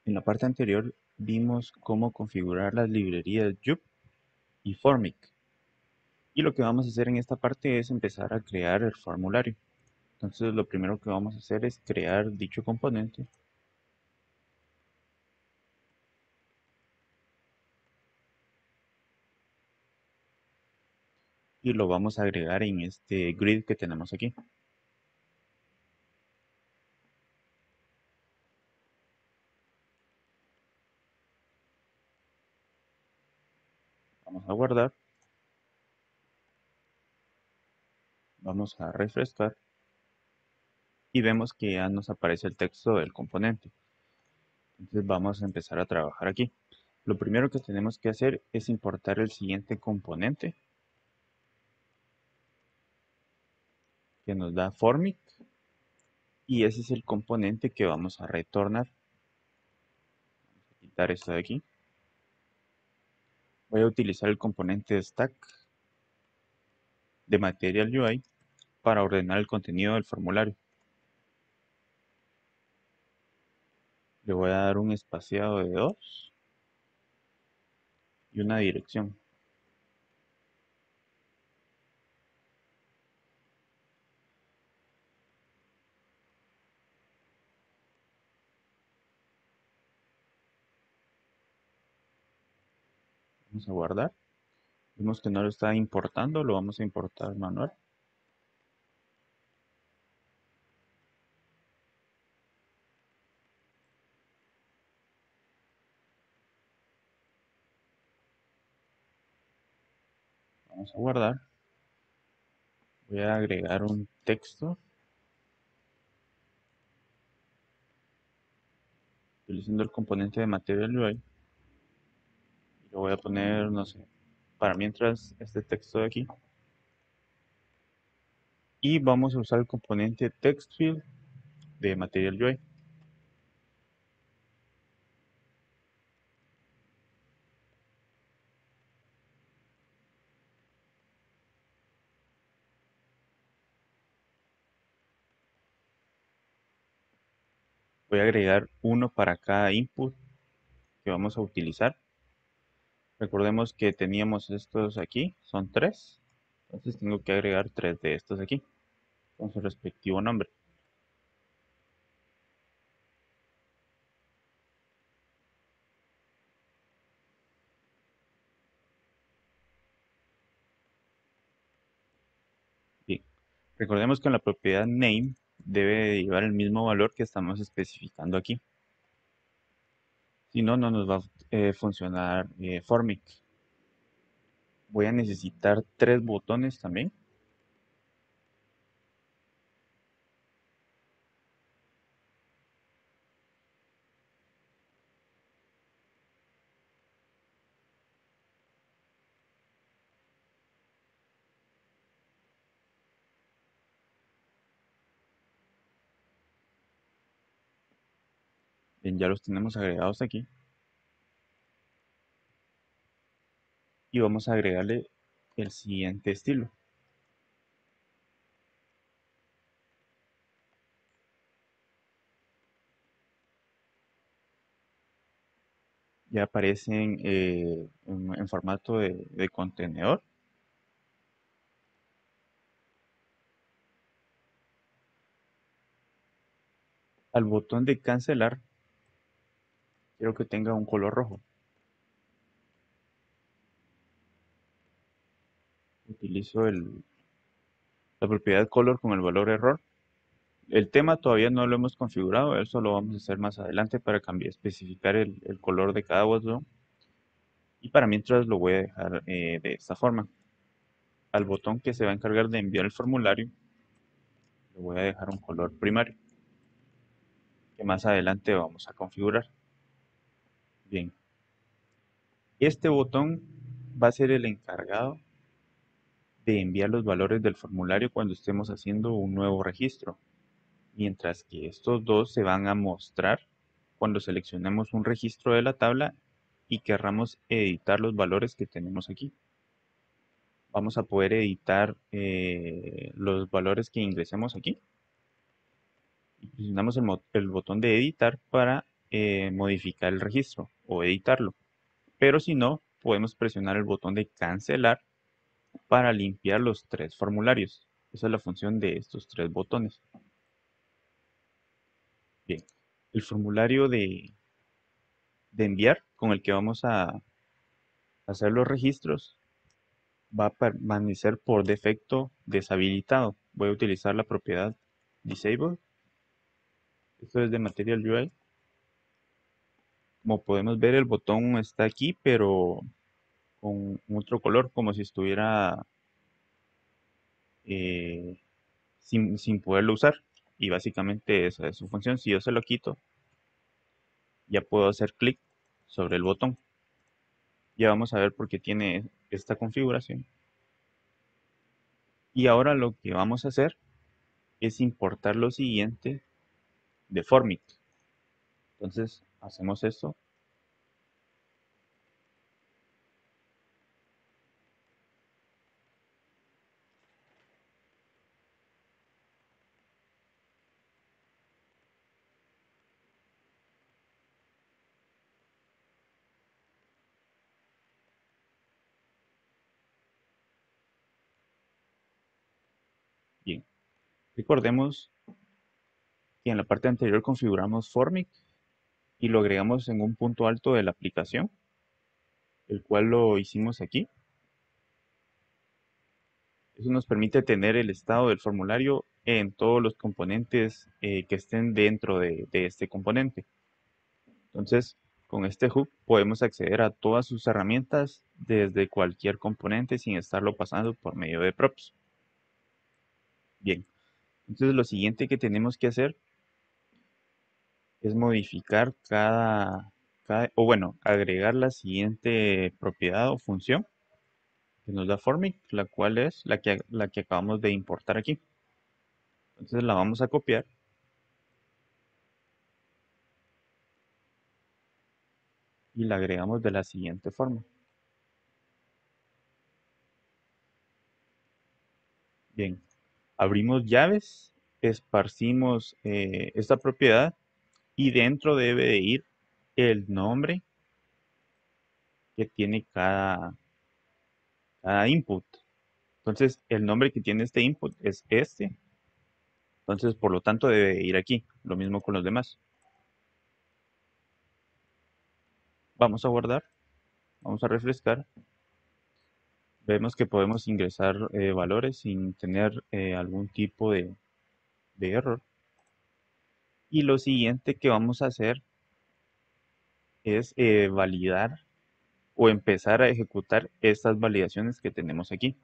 En la parte anterior vimos cómo configurar las librerías Joop y Formic. Y lo que vamos a hacer en esta parte es empezar a crear el formulario. Entonces lo primero que vamos a hacer es crear dicho componente y lo vamos a agregar en este grid que tenemos aquí. Vamos a guardar, vamos a refrescar y vemos que ya nos aparece el texto del componente. Entonces vamos a empezar a trabajar aquí. Lo primero que tenemos que hacer es importar el siguiente componente que nos da Formic y ese es el componente que vamos a retornar. Vamos a quitar esto de aquí. Voy a utilizar el componente stack de Material UI para ordenar el contenido del formulario. Le voy a dar un espaciado de 2 y una dirección. Vamos a guardar. Vemos que no lo está importando, lo vamos a importar manual. Vamos a guardar. Voy a agregar un texto utilizando el componente de Material UI. Y lo voy a poner, no sé, para mientras este texto de aquí. Y vamos a usar el componente TextField de Material UI. Voy a agregar uno para cada input que vamos a utilizar. Recordemos que teníamos estos aquí, son 3. Entonces tengo que agregar 3 de estos aquí, con su respectivo nombre. Bien. Recordemos que en la propiedad name debe llevar el mismo valor que estamos especificando aquí. Si no, no nos va a funcionar Formic. Voy a necesitar 3 botones también. Bien, ya los tenemos agregados aquí. Y vamos a agregarle el siguiente estilo. Ya aparecen en formato de contenedor. Al botón de cancelar, quiero que tenga un color rojo. Utilizo la propiedad color con el valor error. El tema todavía no lo hemos configurado, eso lo vamos a hacer más adelante para cambiar, especificar el color de cada botón. Y para mientras lo voy a dejar de esta forma. Al botón que se va a encargar de enviar el formulario, le voy a dejar un color primario, que más adelante vamos a configurar. Bien, este botón va a ser el encargado de enviar los valores del formulario cuando estemos haciendo un nuevo registro, mientras que estos dos se van a mostrar cuando seleccionemos un registro de la tabla y querramos editar los valores que tenemos aquí. Vamos a poder editar los valores que ingresemos aquí. Y presionamos el botón de editar para modificar el registro o editarlo. Pero si no, podemos presionar el botón de cancelar para limpiar los tres formularios. Esa es la función de estos tres botones. Bien, el formulario de enviar con el que vamos a hacer los registros va a permanecer por defecto deshabilitado. Voy a utilizar la propiedad disable. Esto es de Material UI. Como podemos ver, el botón está aquí, pero con otro color, como si estuviera eh, sin poderlo usar. Y básicamente esa es su función. Si yo se lo quito, ya puedo hacer clic sobre el botón. Ya vamos a ver por qué tiene esta configuración. Y ahora lo que vamos a hacer es importar lo siguiente de Formit. Entonces hacemos esto. Bien, recordemos que en la parte anterior configuramos Formit y lo agregamos en un punto alto de la aplicación, el cual lo hicimos aquí. Eso nos permite tener el estado del formulario en todos los componentes que estén dentro de este componente. Entonces, con este hook podemos acceder a todas sus herramientas desde cualquier componente sin estarlo pasando por medio de props. Bien, entonces lo siguiente que tenemos que hacer es modificar o bueno, agregar la siguiente propiedad o función que nos da Formic, la cual es la que acabamos de importar aquí. Entonces la vamos a copiar y la agregamos de la siguiente forma. Bien, abrimos llaves, esparcimos esta propiedad y dentro debe de ir el nombre que tiene cada input. Entonces, el nombre que tiene este input es este. Entonces, por lo tanto, debe ir aquí. Lo mismo con los demás. Vamos a guardar. Vamos a refrescar. Vemos que podemos ingresar valores sin tener algún tipo de error. Y lo siguiente que vamos a hacer es validar o empezar a ejecutar estas validaciones que tenemos aquí.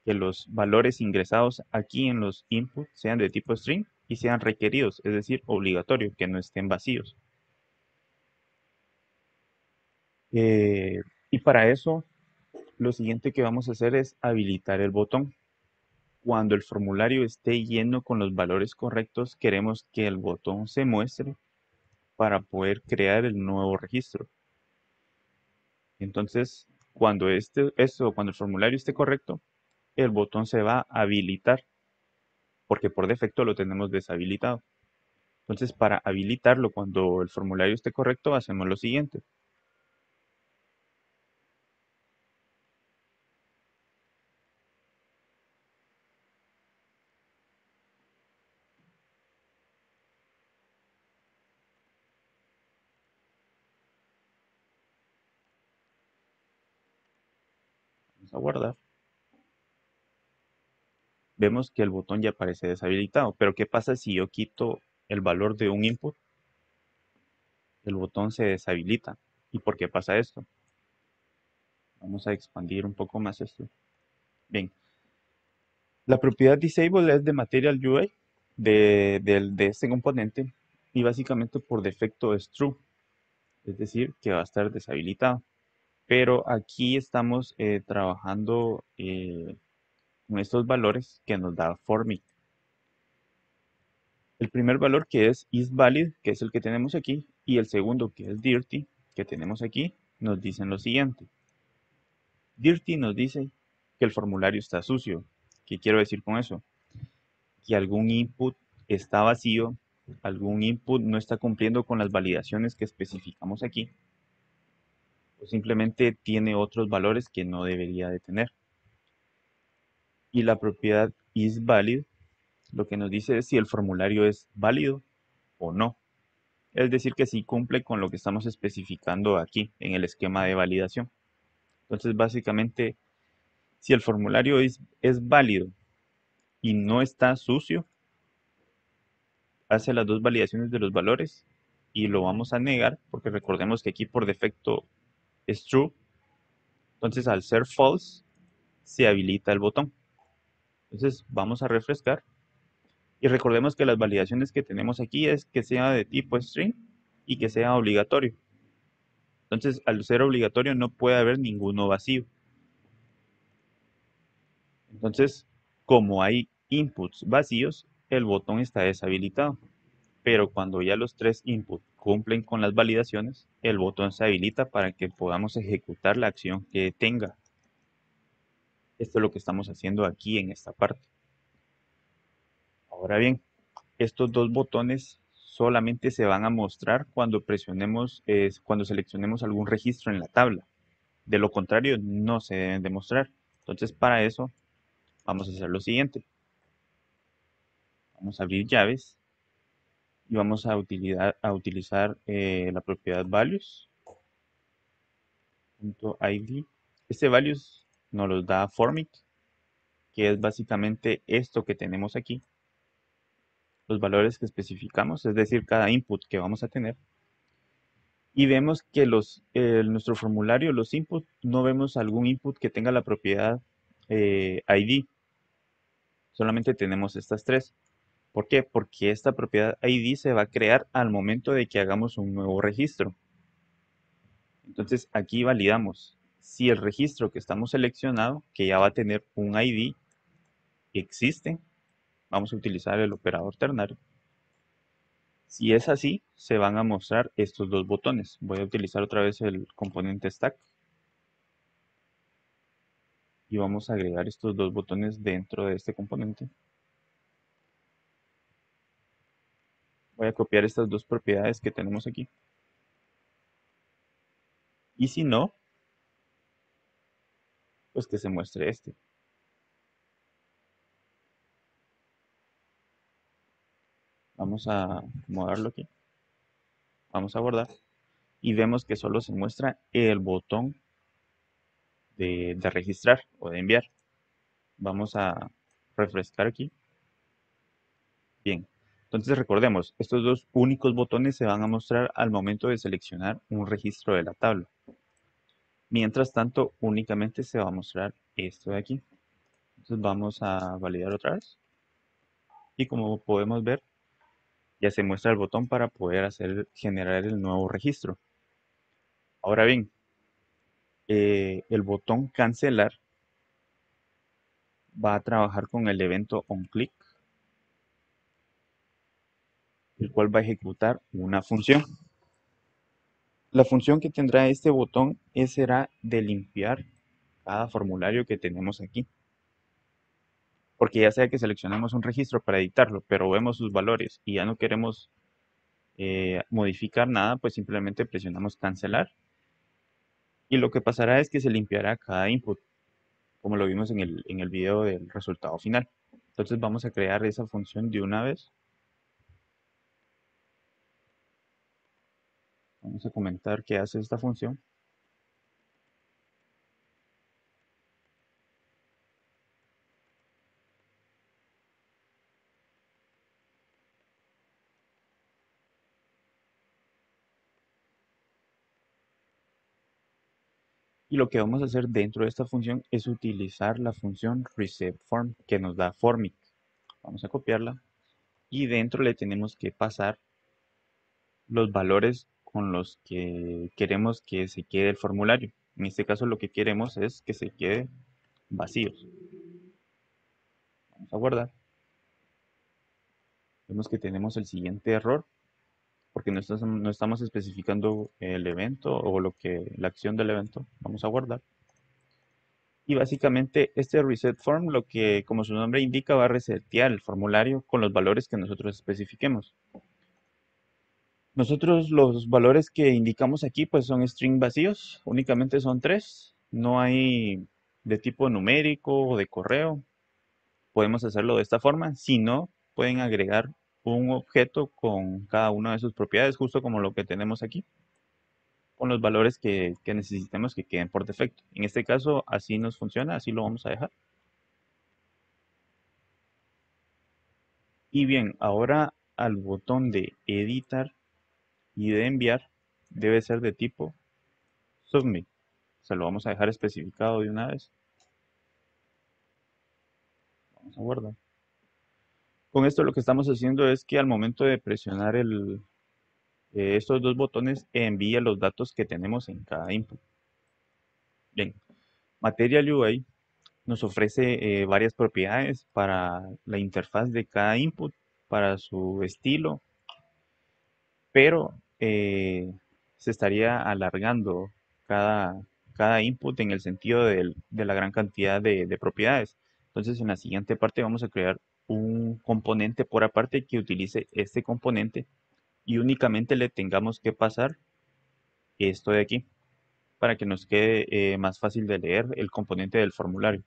Que los valores ingresados aquí en los inputs sean de tipo string y sean requeridos, es decir, obligatorio, que no estén vacíos. Y para eso, lo siguiente que vamos a hacer es habilitar el botón. Cuando el formulario esté lleno con los valores correctos, queremos que el botón se muestre para poder crear el nuevo registro. Entonces, cuando el formulario esté correcto, el botón se va a habilitar, porque por defecto lo tenemos deshabilitado. Entonces, para habilitarlo cuando el formulario esté correcto, hacemos lo siguiente. Vamos a guardar. Vemos que el botón ya aparece deshabilitado. Pero ¿qué pasa si yo quito el valor de un input? El botón se deshabilita. ¿Y por qué pasa esto? Vamos a expandir un poco más esto. Bien. La propiedad disable es de Material UI de este componente y básicamente por defecto es true. Es decir, que va a estar deshabilitado. Pero aquí estamos trabajando con estos valores que nos da Formic. El primer valor que es isValid, que es el que tenemos aquí, y el segundo que es dirty, que tenemos aquí, nos dicen lo siguiente. Dirty nos dice que el formulario está sucio. ¿Qué quiero decir con eso? Que algún input está vacío algún input no está cumpliendo con las validaciones que especificamos aquí, o simplemente tiene otros valores que no debería de tener. Y la propiedad isValid lo que nos dice es si el formulario es válido o no. Es decir, que si cumple con lo que estamos especificando aquí en el esquema de validación. Entonces, básicamente, si el formulario es válido y no está sucio, hace las dos validaciones de los valores y lo vamos a negar porque recordemos que aquí por defecto es true. Entonces, al ser false, se habilita el botón. Entonces, vamos a refrescar y recordemos que las validaciones que tenemos aquí es que sea de tipo string y que sea obligatorio. Entonces, al ser obligatorio no puede haber ninguno vacío. Entonces, como hay inputs vacíos, el botón está deshabilitado. Pero cuando ya los tres inputs cumplen con las validaciones, el botón se habilita para que podamos ejecutar la acción que tenga. Esto es lo que estamos haciendo aquí en esta parte. Ahora bien, estos dos botones solamente se van a mostrar cuando cuando seleccionemos algún registro en la tabla. De lo contrario, no se deben de mostrar. Entonces, para eso, vamos a hacer lo siguiente. Vamos a abrir llaves y vamos a utilizar la propiedad values.id. Este values nos los da formic, que es básicamente esto que tenemos aquí, los valores que especificamos, es decir, cada input que vamos a tener. Y vemos que nuestro formulario, los inputs, no vemos algún input que tenga la propiedad ID. Solamente tenemos estas tres. ¿Por qué? Porque esta propiedad ID se va a crear al momento de que hagamos un nuevo registro. Entonces aquí validamos si el registro que estamos seleccionando, que ya va a tener un ID, existe. Vamos a utilizar el operador ternario. Si es así, se van a mostrar estos dos botones. Voy a utilizar otra vez el componente stack. Y vamos a agregar estos dos botones dentro de este componente. Voy a copiar estas dos propiedades que tenemos aquí. Y si no, pues que se muestre este. Vamos a acomodarlo aquí. Vamos a guardar. Y vemos que solo se muestra el botón de registrar o de enviar. Vamos a refrescar aquí. Bien. Entonces recordemos, estos dos únicos botones se van a mostrar al momento de seleccionar un registro de la tabla. Mientras tanto, únicamente se va a mostrar esto de aquí. Entonces vamos a validar otra vez. Y como podemos ver, ya se muestra el botón para poder generar el nuevo registro. Ahora bien, el botón cancelar va a trabajar con el evento onClick, el cual va a ejecutar una función. La función que tendrá este botón será de limpiar cada formulario que tenemos aquí. Porque ya sea que seleccionemos un registro para editarlo, pero vemos sus valores y ya no queremos modificar nada, pues simplemente presionamos cancelar. Y lo que pasará es que se limpiará cada input, como lo vimos en el video del resultado final. Entonces vamos a crear esa función de una vez. Vamos a comentar qué hace esta función. Y lo que vamos a hacer dentro de esta función es utilizar la función resetForm que nos da formic. Vamos a copiarla y dentro le tenemos que pasar los valores con los que queremos que se quede el formulario. En este caso lo que queremos es que se quede vacíos. Vamos a guardar. Vemos que tenemos el siguiente error porque no estamos especificando el evento o la acción del evento. Vamos a guardar. Y básicamente este reset form, como su nombre indica, va a resetear el formulario con los valores que nosotros especifiquemos. Nosotros los valores que indicamos aquí pues son string vacíos, únicamente son tres, no hay de tipo numérico o de correo. Podemos hacerlo de esta forma, si no, pueden agregar un objeto con cada una de sus propiedades, justo como lo que tenemos aquí, con los valores que necesitemos que queden por defecto. En este caso, así nos funciona, así lo vamos a dejar. Y bien, ahora al botón de editar y de enviar debe ser de tipo submit. Se lo vamos a dejar especificado de una vez. Vamos a guardar. Con esto lo que estamos haciendo es que al momento de presionar estos dos botones envía los datos que tenemos en cada input. Bien, Material UI nos ofrece varias propiedades para la interfaz de cada input, para su estilo, pero se estaría alargando cada, cada input en el sentido de la gran cantidad de propiedades. Entonces, en la siguiente parte vamos a crear un componente por aparte que utilice este componente y únicamente le tengamos que pasar esto de aquí para que nos quede más fácil de leer el componente del formulario.